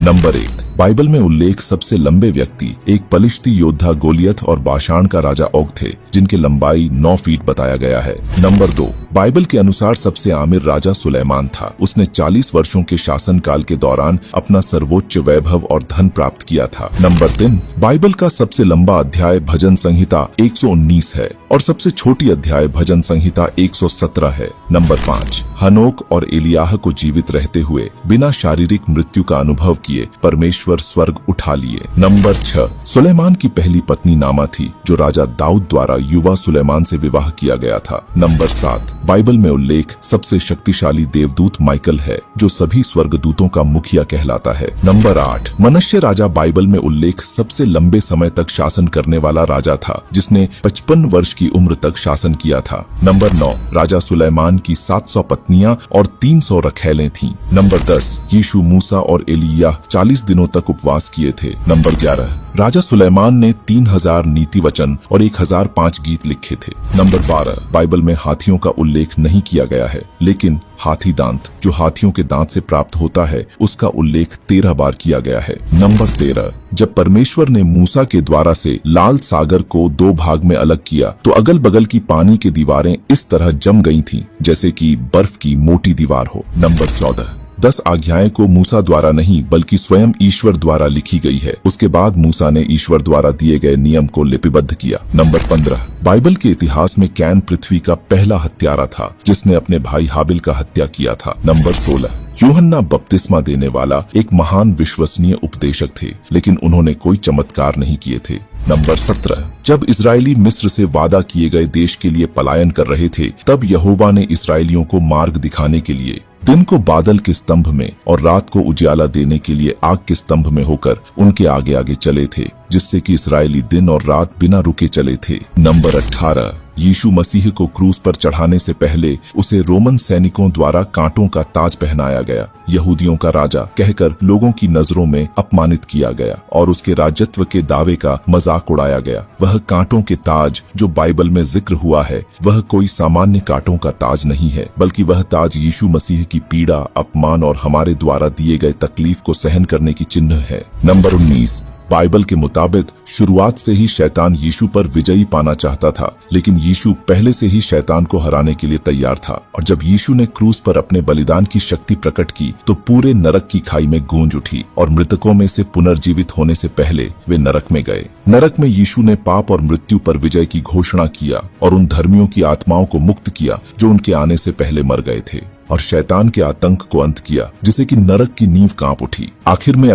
Number 1, Bible में उल्लेख सबसे लंबे व्यक्ति एक पलिश्ती योद्धा गोलियत और बाशान का राजा ओग थे, जिनकी लंबाई 9 फीट बताया गया है। नंबर 2, बाइबल के अनुसार सबसे आमिर राजा सुलेमान था। उसने 40 वर्षों के शासन काल के दौरान अपना सर्वोच्च वैभव और धन प्राप्त किया था। नंबर 3, बाइबल का सबसे लंबा अध्याय भजन संहिता 119 है और सबसे छोटी अध्याय भजन संहिता 117 है। नंबर 5, हनोक और एलियाह को जीवित रहते हुए बिना शारीरिक मृत्यु का अनुभव किए परमेश्वर स्वर्ग उठा लिए। नंबर 6, सुलेमान की पहली पत्नी नामा थी, जो राजा दाऊद द्वारा युवा सुलेमान से विवाह किया गया था। नंबर 7, बाइबल में उल्लेख सबसे शक्तिशाली देवदूत माइकल है, जो सभी स्वर्गदूतों का मुखिया कहलाता है। नंबर 8, मनश्शे राजा बाइबल में उल्लेख सबसे लंबे समय तक शासन करने वाला राजा था, जिसने 55 वर्ष की उम्र तक शासन किया था। नंबर 9, राजा सुलेमान की 700 पत्नियां और 300 रखैलें थीं। नंबर 10, यीशु, मूसा और एलिय्याह 40 दिनों तक उपवास किए थे। नंबर 11, राजा सुलेमान ने 3000 नीति वचन और 1005 गीत लिखे थे। नंबर 12, बाइबल में हाथियों का उल्लेख नहीं किया गया है, लेकिन हाथी दांत, जो हाथियों के दांत से प्राप्त होता है, उसका उल्लेख 13 बार किया गया है। नंबर 13, जब परमेश्वर ने मूसा के द्वारा से लाल सागर को 2 भाग में अलग किया, तो अगल बगल की पानी की दीवारें इस तरह जम गई थीं, जैसे कि बर्फ की मोटी दीवार हो। नंबर 14, 10 आज्ञाएं को मूसा द्वारा नहीं बल्कि स्वयं ईश्वर द्वारा लिखी गई है। उसके बाद मूसा ने ईश्वर द्वारा दिए गए नियम को लिपिबद्ध किया। नंबर 15, बाइबल के इतिहास में कैन पृथ्वी का पहला हत्यारा था, जिसने अपने भाई हाबिल का हत्या किया था। नंबर 16, यूहन्ना बपतिस्मा देने वाला एक महान विश्वसनीय उपदेशक थे, लेकिन उन्होंने कोई चमत्कार नहीं किए थे। नंबर 17, जब इजरायली मिस्र से वादा किए गए देश के लिए पलायन कर रहे थे, तब यहोवा ने इस्राएलियों को मार्ग दिखाने के लिए दिन को बादल के स्तंभ में और रात को उजाला देने के लिए आग के स्तंभ में होकर उनके आगे आगे चले थे, जिससे कि इस्राएली दिन और रात बिना रुके चले थे। नंबर 18, यीशु मसीह को क्रूस पर चढ़ाने से पहले उसे रोमन सैनिकों द्वारा कांटों का ताज पहनाया गया, यहूदियों का राजा कहकर लोगों की नजरों में अपमानित किया गया और उसके राजत्व के दावे का मजाक उड़ाया गया। वह कांटों के ताज जो बाइबल में जिक्र हुआ है, वह कोई सामान्य कांटों का ताज नहीं है, बल्कि वह ताज यीशु मसीह की पीड़ा, अपमान और हमारे द्वारा दिए गए तकलीफ को सहन करने की चिन्ह है। नंबर 19, बाइबल के मुताबिक शुरुआत से ही शैतान यीशु पर विजयी पाना चाहता था, लेकिन यीशु पहले से ही शैतान को हराने के लिए तैयार था। और जब यीशु ने क्रूस पर अपने बलिदान की शक्ति प्रकट की, तो पूरे नरक की खाई में गूंज उठी और मृतकों में से पुनर्जीवित होने से पहले वे नरक में गए। नरक में यीशु ने पाप और मृत्यु पर विजय की घोषणा किया और उन धर्मियों की आत्माओं को मुक्त किया जो उनके आने से पहले मर गए थे, और शैतान के आतंक को अंत किया, जिसे कि नरक की नींव कांप उठी। आखिर में